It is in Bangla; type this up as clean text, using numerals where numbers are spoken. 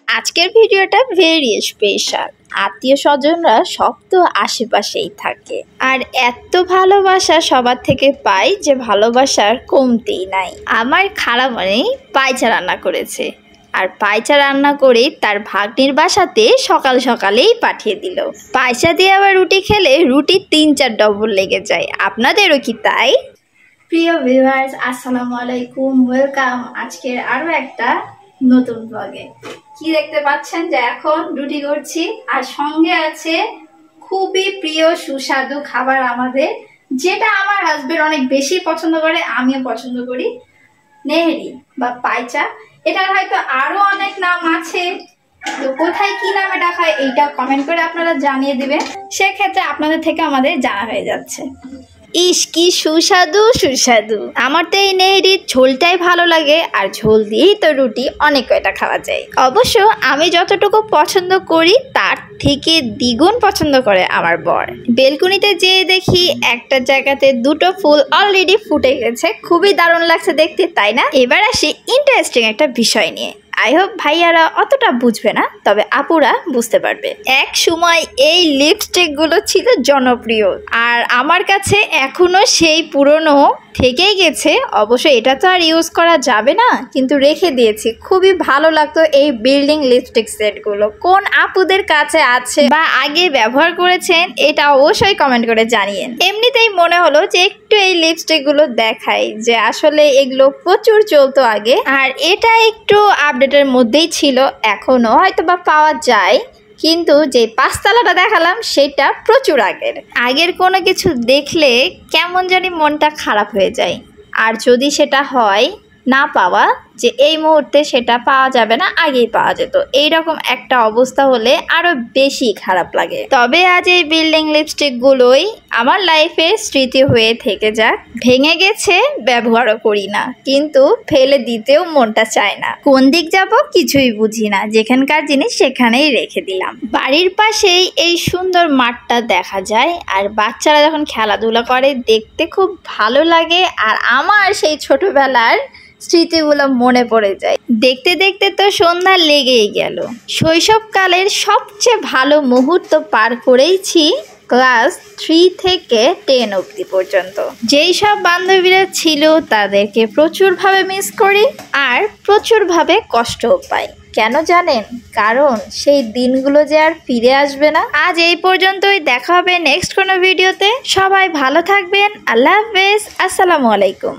আজকের ভিডিওটা ভেরি স্পেশাল। আত্মীয় স্বজনরা সব তো আশেপাশেই থাকে, আর এত ভালোবাসা সবার থেকে পাই যে ভালোবাসার কমতেই নাই। আমার খালামণি পায়চা রান্না করেছে, আর পায়চা রান্না করে তার ভাগ্নির বাসাতে সকাল সকালেই পাঠিয়ে দিল। পায়চা দিয়ে আবার রুটি খেলে রুটি 3-4 ডবল লেগে যায়। আপনাদেরও কি তাই? প্রিয় ভিউয়ার্স, আসসালামু আলাইকুম, ওয়েলকাম আজকের আরো একটা নতুন ব্লগে। কি দেখতে পাচ্ছেন যে এখন রুটি করছি, আর সঙ্গে আছে খুবই প্রিয় সুস্বাদু খাবার আমাদের, যেটা আমার হাজবেন্ড অনেক বেশি পছন্দ করে, আমিও পছন্দ করি, নেহেরি বা পায়চা। এটার হয়তো আরো অনেক নাম আছে, তো কোথায় কি নামে ডাকা হয় এইটা কমেন্ট করে আপনারা জানিয়ে দিবেন, সেক্ষেত্রে আপনাদের থেকে আমাদের জানা হয়ে যাচ্ছে। ইস কি সুস্বাদু সুস্বাদু! আমার তো এই নেহেরির ঝোলটাই ভালো লাগে, আর ঝোল দিয়েই তো রুটি অনেক কয়টা খাওয়া যায়। অবশ্য আমি যতটুকু পছন্দ করি তার থেকে দ্বিগুণ পছন্দ করে আমার বর। বেলকুনিতে যেয়ে দেখি একটা জায়গাতে দুটো ফুল অলরেডি ফুটে গেছে, খুবই দারুণ লাগছে দেখতে, তাই না? এবার আসি ইন্টারেস্টিং একটা বিষয় নিয়ে। আই হোপ ভাইয়ারা অতটা বুঝবে না, তবে আপুরা বুঝতে পারবে। এক সময় এই লিপস্টিকগুলো ছিল জনপ্রিয়, আর আমার কাছে এখনো সেই পুরনো থেকেই গেছে। অবশ্য এটা তো আর ইউজ করা যাবে না, কিন্তু রেখে দিয়েছি। খুবই ভালো লাগতো এই বিল্ডিং লিপস্টিক সেটগুলো। কোন আপুদের কাছে আছে বা আগে ব্যবহার করেছেন এটা অবশ্যই কমেন্ট করে জানিয়েন। এমনিতেই মনে হলো যে একটু এই লিপস্টিকগুলো দেখাই, যে আসলে এগুলো প্রচুর চলতো আগে, আর এটা একটু আপডেটের মধ্যেই ছিল, এখনো হয়তো বা পাওয়া যায়, কিন্তু যে পাঁচতলাটা দেখালাম সেটা প্রচুর আগের কোনো কিছু দেখলে কেমন জানি মনটা খারাপ হয়ে যায়। আর যদি সেটা হয় না পাওয়া, যে এই মুহূর্তে সেটা পাওয়া যাবে না, আগেই পাওয়া যেত, এইরকম একটা অবস্থা হলে আরো বেশি খারাপ লাগে। তবে আজ এই বিল্ডিং লিপস্টিকগুলোই আমার লাইফে স্মৃতি হয়ে থেকে যাক। ভেঙে গেছে, ব্যবহারও করি না, কিন্তু ফেলে দিতেও মনটা চায় না। কোন দিক যাব কিছুই বুঝি না, যেখানকার জিনিস সেখানেই রেখে দিলাম। বাড়ির পাশেই এই সুন্দর মাঠটা দেখা যায়, আর বাচ্চারা যখন খেলাধুলা করে দেখতে খুব ভালো লাগে, আর আমার সেই ছোটবেলার স্মৃতিগুলো মনে পড়ে যায়। দেখতে দেখতে তো সন্ধ্যা লেগেই গেল। শৈশবকালের সবচেয়ে ভালো মুহূর্ত পার করেইছি ক্লাস 3 থেকে 10 অবধি পর্যন্ত। যেই সব বান্ধবীরা ছিল তাদেরকে প্রচুরভাবে মিস করি, আর প্রচুরভাবে কষ্টও পাই। কেন জানেন? কারণ সেই দিনগুলো যে আর ফিরে আসবে না। আজ এই পর্যন্তই, দেখা হবে নেক্সট কোনো ভিডিওতে। সবাই ভালো থাকবেন। আল্লাহ হাফেজ, আসসালামু আলাইকুম।